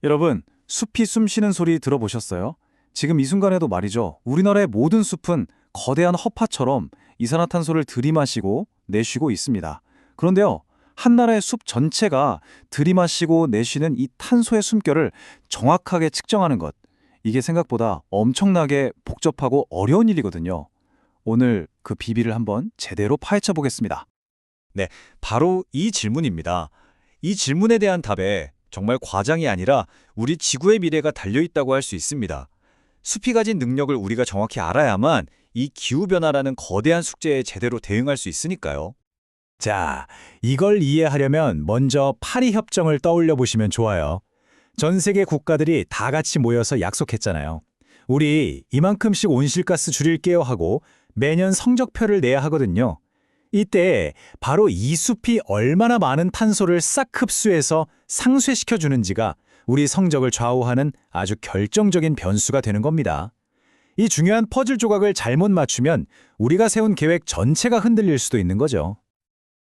여러분, 숲이 숨쉬는 소리 들어보셨어요? 지금 이 순간에도 말이죠. 우리나라의 모든 숲은 거대한 허파처럼 이산화탄소를 들이마시고 내쉬고 있습니다. 그런데요, 한 나라의 숲 전체가 들이마시고 내쉬는 이 탄소의 숨결을 정확하게 측정하는 것. 이게 생각보다 엄청나게 복잡하고 어려운 일이거든요. 오늘 그 비밀을 한번 제대로 파헤쳐 보겠습니다. 네, 바로 이 질문입니다. 이 질문에 대한 답에 정말 과장이 아니라 우리 지구의 미래가 달려있다고 할 수 있습니다. 숲이 가진 능력을 우리가 정확히 알아야만 이 기후변화라는 거대한 숙제에 제대로 대응할 수 있으니까요. 자, 이걸 이해하려면 먼저 파리 협정을 떠올려 보시면 좋아요. 전 세계 국가들이 다 같이 모여서 약속했잖아요. 우리 이만큼씩 온실가스 줄일게요 하고 매년 성적표를 내야 하거든요. 이때 바로 이 숲이 얼마나 많은 탄소를 싹 흡수해서 상쇄시켜 주는지가 우리 성적을 좌우하는 아주 결정적인 변수가 되는 겁니다. 이 중요한 퍼즐 조각을 잘못 맞추면 우리가 세운 계획 전체가 흔들릴 수도 있는 거죠.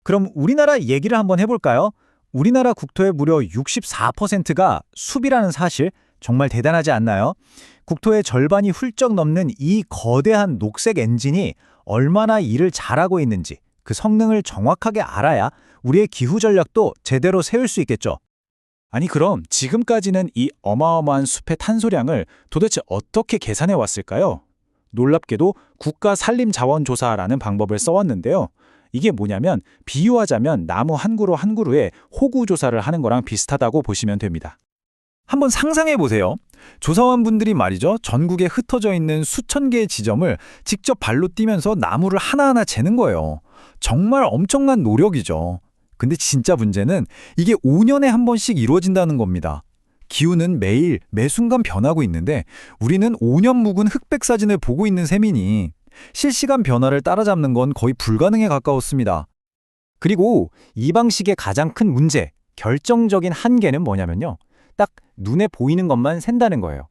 그럼 우리나라 얘기를 한번 해볼까요? 우리나라 국토의 무려 64%가 숲이라는 사실 정말 대단하지 않나요? 국토의 절반이 훌쩍 넘는 이 거대한 녹색 엔진이 얼마나 일을 잘하고 있는지 그 성능을 정확하게 알아야 우리의 기후 전략도 제대로 세울 수 있겠죠. 아니 그럼 지금까지는 이 어마어마한 숲의 탄소량을 도대체 어떻게 계산해 왔을까요? 놀랍게도 국가산림자원조사라는 방법을 써왔는데요. 이게 뭐냐면 비유하자면 나무 한 그루 한 그루에 호구 조사를 하는 거랑 비슷하다고 보시면 됩니다. 한번 상상해 보세요. 조사원분들이 말이죠. 전국에 흩어져 있는 수천 개의 지점을 직접 발로 뛰면서 나무를 하나하나 재는 거예요. 정말 엄청난 노력이죠. 근데 진짜 문제는 이게 5년에 한 번씩 이루어진다는 겁니다. 기후는 매일 매 순간 변하고 있는데 우리는 5년 묵은 흑백 사진을 보고 있는 셈이니 실시간 변화를 따라잡는 건 거의 불가능에 가까웠습니다. 그리고 이 방식의 가장 큰 문제, 결정적인 한계는 뭐냐면요. 딱 눈에 보이는 것만 샌다는 거예요.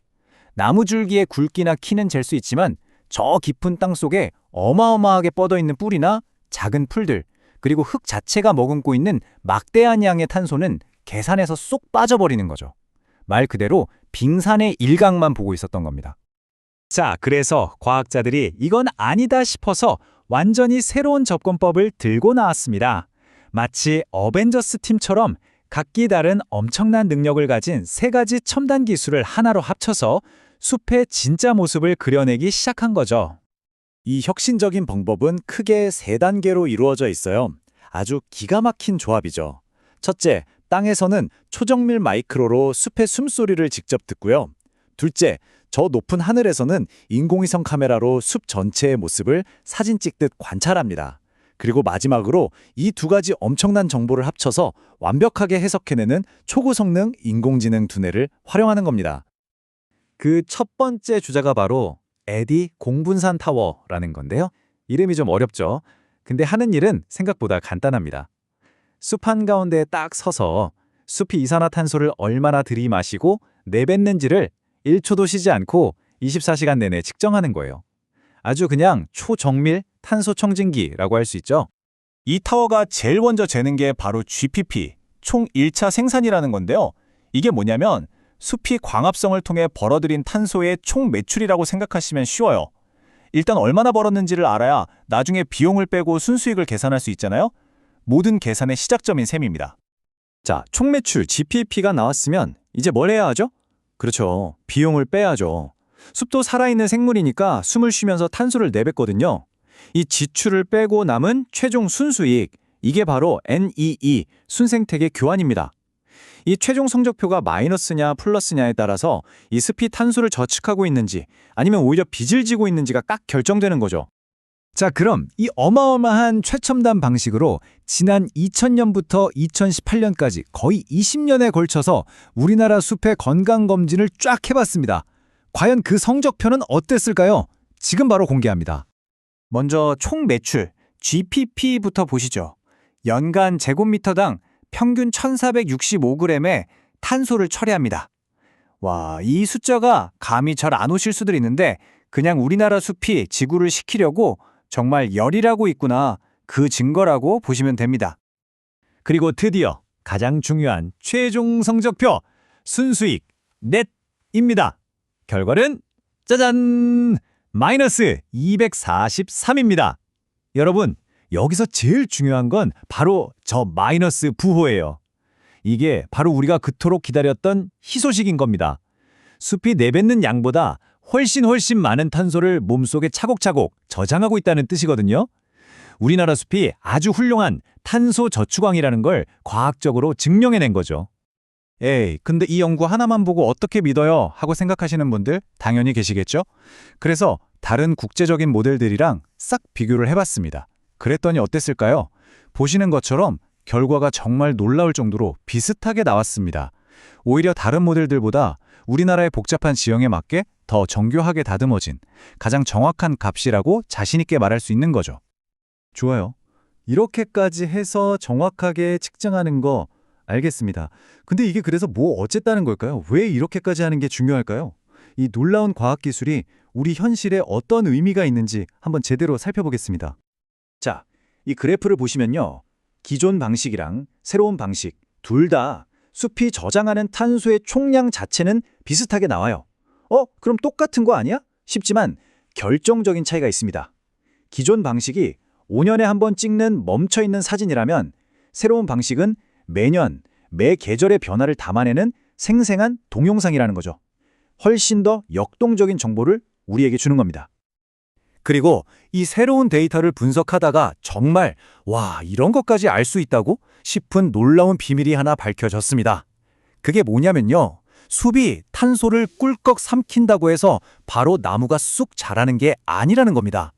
나무 줄기의 굵기나 키는 잴 수 있지만 저 깊은 땅 속에 어마어마하게 뻗어 있는 뿌리나 작은 풀들, 그리고 흙 자체가 머금고 있는 막대한 양의 탄소는 계산에서 쏙 빠져버리는 거죠. 말 그대로 빙산의 일각만 보고 있었던 겁니다. 자, 그래서 과학자들이 이건 아니다 싶어서 완전히 새로운 접근법을 들고 나왔습니다. 마치 어벤져스 팀처럼 각기 다른 엄청난 능력을 가진 세 가지 첨단 기술을 하나로 합쳐서 숲의 진짜 모습을 그려내기 시작한 거죠. 이 혁신적인 방법은 크게 세 단계로 이루어져 있어요. 아주 기가 막힌 조합이죠. 첫째, 땅에서는 초정밀 마이크로로 숲의 숨소리를 직접 듣고요. 둘째, 저 높은 하늘에서는 인공위성 카메라로 숲 전체의 모습을 사진 찍듯 관찰합니다. 그리고 마지막으로 이 두 가지 엄청난 정보를 합쳐서 완벽하게 해석해내는 초고성능 인공지능 두뇌를 활용하는 겁니다. 그 첫 번째 주자가 바로 에디 공분산 타워라는 건데요. 이름이 좀 어렵죠? 근데 하는 일은 생각보다 간단합니다. 숲 한가운데에 딱 서서 숲이 이산화탄소를 얼마나 들이마시고 내뱉는지를 1초도 쉬지 않고 24시간 내내 측정하는 거예요. 아주 그냥 초정밀 탄소 청진기라고 할 수 있죠. 이 타워가 제일 먼저 재는 게 바로 GPP, 총 1차 생산이라는 건데요. 이게 뭐냐면 숲이 광합성을 통해 벌어들인 탄소의 총 매출이라고 생각하시면 쉬워요. 일단 얼마나 벌었는지를 알아야 나중에 비용을 빼고 순수익을 계산할 수 있잖아요. 모든 계산의 시작점인 셈입니다. 자, 총매출 GPP가 나왔으면 이제 뭘 해야 하죠? 그렇죠. 비용을 빼야죠. 숲도 살아있는 생물이니까 숨을 쉬면서 탄소를 내뱉거든요. 이 지출을 빼고 남은 최종 순수익, 이게 바로 NEE, 순생태계 교환입니다. 이 최종 성적표가 마이너스냐 플러스냐에 따라서 이 숲이 탄소를 저축하고 있는지 아니면 오히려 빚을 지고 있는지가 딱 결정되는 거죠. 자, 그럼 이 어마어마한 최첨단 방식으로 지난 2000년부터 2018년까지 거의 20년에 걸쳐서 우리나라 숲의 건강검진을 쫙 해봤습니다. 과연 그 성적표는 어땠을까요? 지금 바로 공개합니다. 먼저 총 매출, GPP부터 보시죠. 연간 제곱미터당 평균 1465g의 탄소를 처리합니다. 와, 이 숫자가 감이 잘 안 오실 수도 있는데 그냥 우리나라 숲이 지구를 식히려고 정말 열일하고 있구나, 그 증거라고 보시면 됩니다. 그리고 드디어 가장 중요한 최종 성적표, 순수익 넷입니다. 결과는 짜잔! 마이너스 243입니다. 여러분, 여기서 제일 중요한 건 바로 저 마이너스 부호예요. 이게 바로 우리가 그토록 기다렸던 희소식인 겁니다. 숲이 내뱉는 양보다 훨씬 많은 탄소를 몸속에 차곡차곡 저장하고 있다는 뜻이거든요. 우리나라 숲이 아주 훌륭한 탄소 저축왕이라는 걸 과학적으로 증명해낸 거죠. 에이, 근데 이 연구 하나만 보고 어떻게 믿어요? 하고 생각하시는 분들 당연히 계시겠죠? 그래서 다른 국제적인 모델들이랑 싹 비교를 해봤습니다. 그랬더니 어땠을까요? 보시는 것처럼 결과가 정말 놀라울 정도로 비슷하게 나왔습니다. 오히려 다른 모델들보다 우리나라의 복잡한 지형에 맞게 더 정교하게 다듬어진 가장 정확한 값이라고 자신있게 말할 수 있는 거죠. 좋아요. 이렇게까지 해서 정확하게 측정하는 거 알겠습니다. 근데 이게 그래서 뭐 어쨌다는 걸까요? 왜 이렇게까지 하는 게 중요할까요? 이 놀라운 과학기술이 우리 현실에 어떤 의미가 있는지 한번 제대로 살펴보겠습니다. 자, 이 그래프를 보시면요. 기존 방식이랑 새로운 방식 둘 다 숲이 저장하는 탄소의 총량 자체는 비슷하게 나와요. 그럼 똑같은 거 아니야? 싶지만 결정적인 차이가 있습니다. 기존 방식이 5년에 한 번 찍는 멈춰있는 사진이라면 새로운 방식은 매년, 매 계절의 변화를 담아내는 생생한 동영상이라는 거죠. 훨씬 더 역동적인 정보를 우리에게 주는 겁니다. 그리고 이 새로운 데이터를 분석하다가 정말 이런 것까지 알 수 있다고 싶은 놀라운 비밀이 하나 밝혀졌습니다. 그게 뭐냐면요. 숲이 탄소를 꿀꺽 삼킨다고 해서 바로 나무가 쑥 자라는 게 아니라는 겁니다.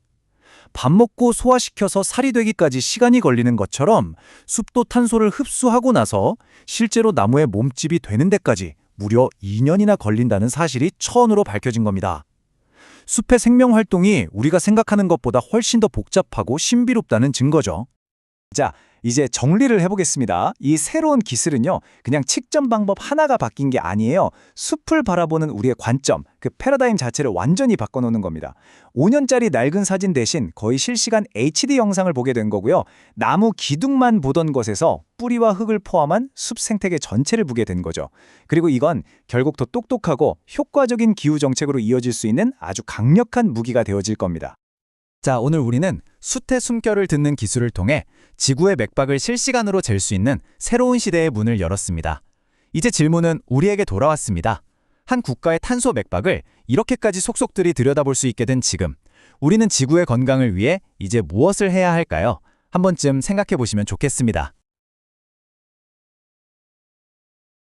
밥 먹고 소화시켜서 살이 되기까지 시간이 걸리는 것처럼 숲도 탄소를 흡수하고 나서 실제로 나무의 몸집이 되는 데까지 무려 2년이나 걸린다는 사실이 처음으로 밝혀진 겁니다. 숲의 생명 활동이 우리가 생각하는 것보다 훨씬 더 복잡하고 신비롭다는 증거죠. 자, 이제 정리를 해보겠습니다. 이 새로운 기술은요, 그냥 측정 방법 하나가 바뀐 게 아니에요. 숲을 바라보는 우리의 관점, 그 패러다임 자체를 완전히 바꿔놓는 겁니다. 5년짜리 낡은 사진 대신 거의 실시간 HD 영상을 보게 된 거고요. 나무 기둥만 보던 것에서 뿌리와 흙을 포함한 숲 생태계 전체를 보게 된 거죠. 그리고 이건 결국 더 똑똑하고 효과적인 기후 정책으로 이어질 수 있는 아주 강력한 무기가 되어질 겁니다. 자, 오늘 우리는 숲의 숨결을 듣는 기술을 통해 지구의 맥박을 실시간으로 잴 수 있는 새로운 시대의 문을 열었습니다. 이제 질문은 우리에게 돌아왔습니다. 한 국가의 탄소 맥박을 이렇게까지 속속들이 들여다볼 수 있게 된 지금, 우리는 지구의 건강을 위해 이제 무엇을 해야 할까요? 한 번쯤 생각해 보시면 좋겠습니다.